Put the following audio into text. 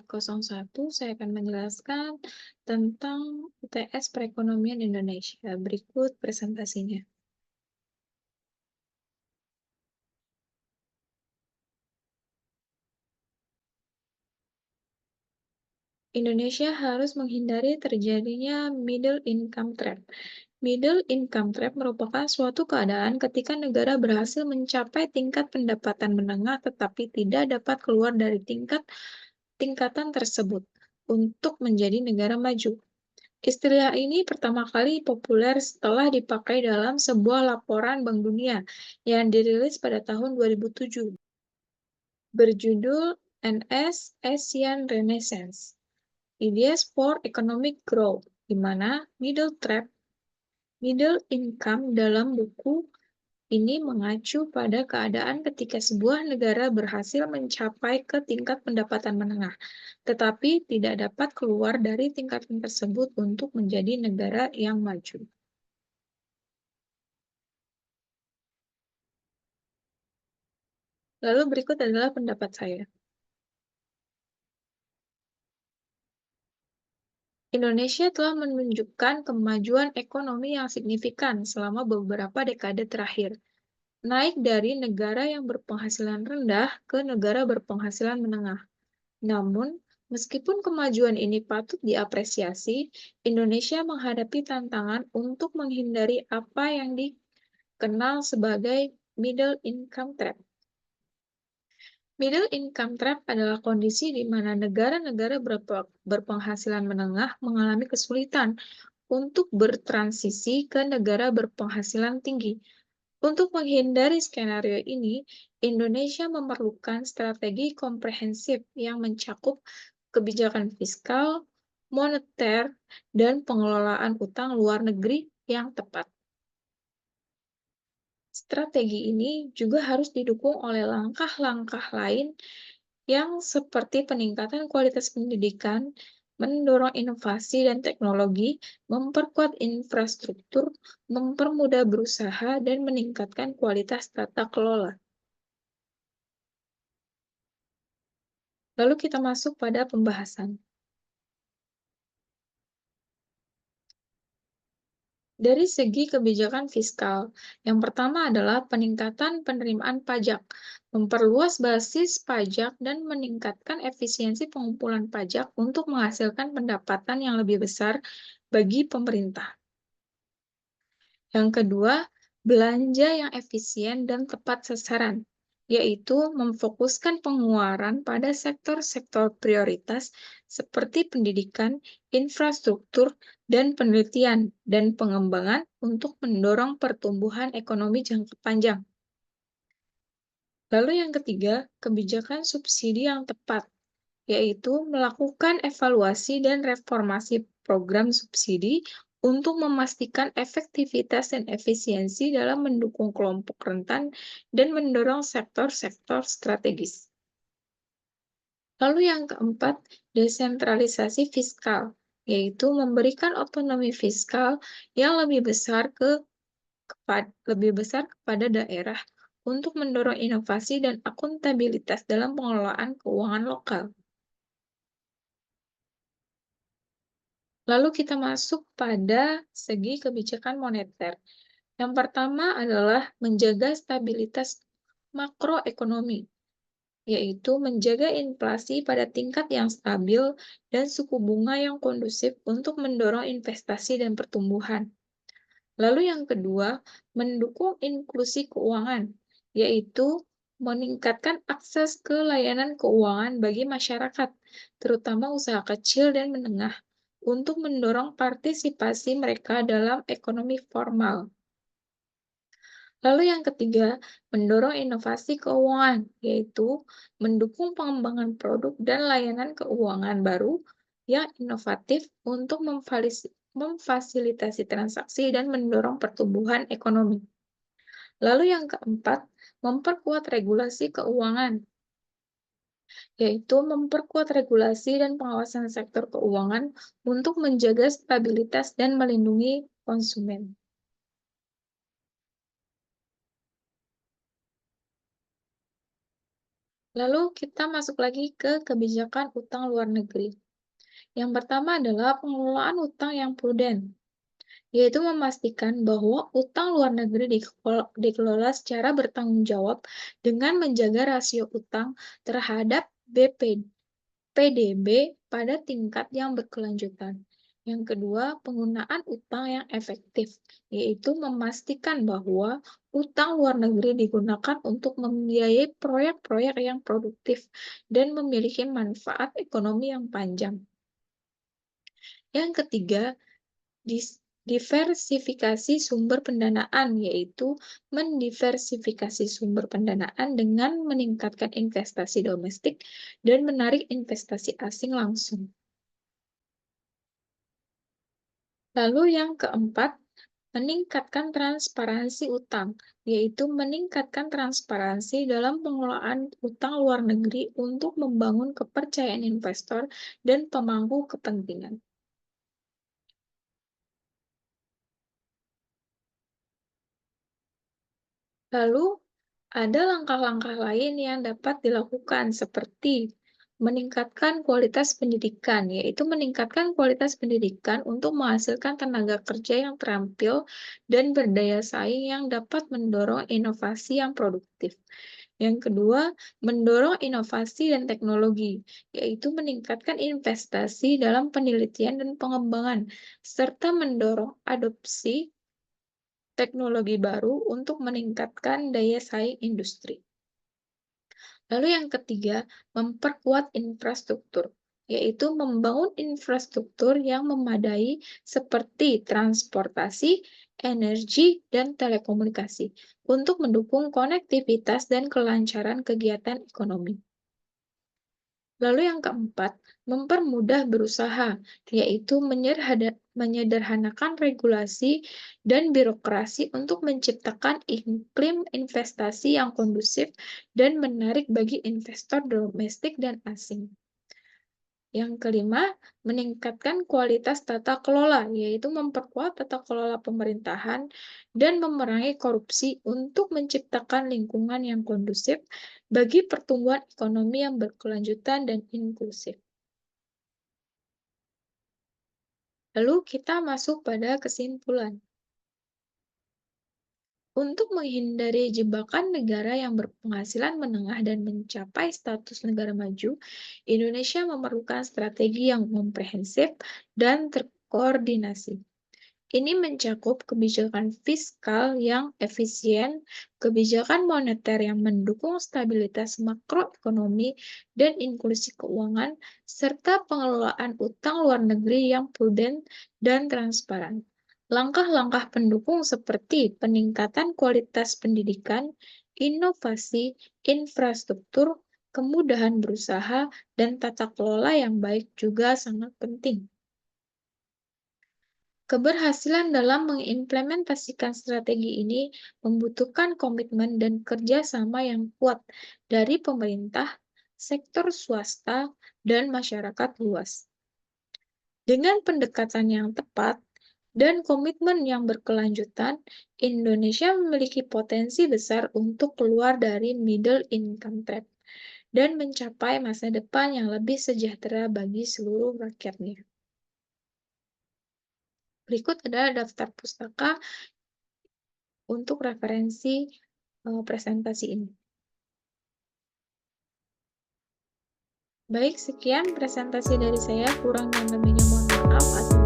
401, saya akan menjelaskan tentang UTS Perekonomian Indonesia. Berikut presentasinya. Indonesia harus menghindari terjadinya middle income trap. Middle income trap merupakan suatu keadaan ketika negara berhasil mencapai tingkat pendapatan menengah tetapi tidak dapat keluar dari tingkatan tersebut untuk menjadi negara maju. Istilah ini pertama kali populer setelah dipakai dalam sebuah laporan Bank Dunia yang dirilis pada tahun 2007, berjudul NS Asian Renaissance: Ideas for Economic Growth, di mana middle income dalam buku ini mengacu pada keadaan ketika sebuah negara berhasil mencapai ke tingkat pendapatan menengah, tetapi tidak dapat keluar dari tingkatan tersebut untuk menjadi negara yang maju. Lalu berikut adalah pendapat saya. Indonesia telah menunjukkan kemajuan ekonomi yang signifikan selama beberapa dekade terakhir, naik dari negara yang berpenghasilan rendah ke negara berpenghasilan menengah. Namun, meskipun kemajuan ini patut diapresiasi, Indonesia menghadapi tantangan untuk menghindari apa yang dikenal sebagai middle income trap. Middle income trap adalah kondisi di mana negara-negara berpenghasilan menengah mengalami kesulitan untuk bertransisi ke negara berpenghasilan tinggi. Untuk menghindari skenario ini, Indonesia memerlukan strategi komprehensif yang mencakup kebijakan fiskal, moneter, dan pengelolaan utang luar negeri yang tepat. Strategi ini juga harus didukung oleh langkah-langkah lain yang seperti peningkatan kualitas pendidikan, mendorong inovasi dan teknologi, memperkuat infrastruktur, mempermudah berusaha, dan meningkatkan kualitas tata kelola. Lalu kita masuk pada pembahasan. Dari segi kebijakan fiskal, yang pertama adalah peningkatan penerimaan pajak, memperluas basis pajak, dan meningkatkan efisiensi pengumpulan pajak untuk menghasilkan pendapatan yang lebih besar bagi pemerintah. Yang kedua, belanja yang efisien dan tepat sasaran, yaitu memfokuskan pengeluaran pada sektor-sektor prioritas seperti pendidikan, infrastruktur, dan penelitian dan pengembangan untuk mendorong pertumbuhan ekonomi jangka panjang. Lalu yang ketiga, kebijakan subsidi yang tepat, yaitu melakukan evaluasi dan reformasi program subsidi untuk memastikan efektivitas dan efisiensi dalam mendukung kelompok rentan dan mendorong sektor-sektor strategis. Lalu yang keempat, desentralisasi fiskal, yaitu memberikan otonomi fiskal yang lebih besar kepada daerah untuk mendorong inovasi dan akuntabilitas dalam pengelolaan keuangan lokal. Lalu kita masuk pada segi kebijakan moneter. Yang pertama adalah menjaga stabilitas makroekonomi, yaitu menjaga inflasi pada tingkat yang stabil dan suku bunga yang kondusif untuk mendorong investasi dan pertumbuhan. Lalu yang kedua, mendukung inklusi keuangan, yaitu meningkatkan akses ke layanan keuangan bagi masyarakat, terutama usaha kecil dan menengah, untuk mendorong partisipasi mereka dalam ekonomi formal. Lalu yang ketiga, mendorong inovasi keuangan, yaitu mendukung pengembangan produk dan layanan keuangan baru yang inovatif untuk memfasilitasi transaksi dan mendorong pertumbuhan ekonomi. Lalu yang keempat, memperkuat regulasi keuangan, yaitu memperkuat regulasi dan pengawasan sektor keuangan untuk menjaga stabilitas dan melindungi konsumen. Lalu kita masuk lagi ke kebijakan utang luar negeri. Yang pertama adalah pengelolaan utang yang prudent, yaitu memastikan bahwa utang luar negeri dikelola secara bertanggung jawab dengan menjaga rasio utang terhadap PDB pada tingkat yang berkelanjutan. Yang kedua, penggunaan utang yang efektif, yaitu memastikan bahwa utang luar negeri digunakan untuk membiayai proyek-proyek yang produktif dan memiliki manfaat ekonomi yang panjang. Yang ketiga, diversifikasi sumber pendanaan, yaitu mendiversifikasi sumber pendanaan dengan meningkatkan investasi domestik dan menarik investasi asing langsung. Lalu yang keempat, meningkatkan transparansi utang, yaitu meningkatkan transparansi dalam pengelolaan utang luar negeri untuk membangun kepercayaan investor dan pemangku kepentingan. Lalu, ada langkah-langkah lain yang dapat dilakukan seperti meningkatkan kualitas pendidikan, yaitu meningkatkan kualitas pendidikan untuk menghasilkan tenaga kerja yang terampil dan berdaya saing yang dapat mendorong inovasi yang produktif. Yang kedua, mendorong inovasi dan teknologi, yaitu meningkatkan investasi dalam penelitian dan pengembangan, serta mendorong adopsi teknologi baru untuk meningkatkan daya saing industri. Lalu yang ketiga, memperkuat infrastruktur, yaitu membangun infrastruktur yang memadai seperti transportasi, energi, dan telekomunikasi untuk mendukung konektivitas dan kelancaran kegiatan ekonomi. Lalu yang keempat, mempermudah berusaha, yaitu menyederhanakan regulasi dan birokrasi untuk menciptakan iklim investasi yang kondusif dan menarik bagi investor domestik dan asing. Yang kelima, meningkatkan kualitas tata kelola, yaitu memperkuat tata kelola pemerintahan dan memerangi korupsi untuk menciptakan lingkungan yang kondusif bagi pertumbuhan ekonomi yang berkelanjutan dan inklusif. Lalu kita masuk pada kesimpulan. Untuk menghindari jebakan negara yang berpenghasilan menengah dan mencapai status negara maju, Indonesia memerlukan strategi yang komprehensif dan terkoordinasi. Ini mencakup kebijakan fiskal yang efisien, kebijakan moneter yang mendukung stabilitas makroekonomi dan inklusi keuangan, serta pengelolaan utang luar negeri yang prudent dan transparan. Langkah-langkah pendukung seperti peningkatan kualitas pendidikan, inovasi, infrastruktur, kemudahan berusaha, dan tata kelola yang baik juga sangat penting. Keberhasilan dalam mengimplementasikan strategi ini membutuhkan komitmen dan kerjasama yang kuat dari pemerintah, sektor swasta, dan masyarakat luas. Dengan pendekatan yang tepat dan komitmen yang berkelanjutan, Indonesia memiliki potensi besar untuk keluar dari middle income trap dan mencapai masa depan yang lebih sejahtera bagi seluruh rakyatnya. Berikut adalah daftar pustaka untuk referensi presentasi ini. Baik, sekian presentasi dari saya. Kurang dan lebihnya mohon maaf.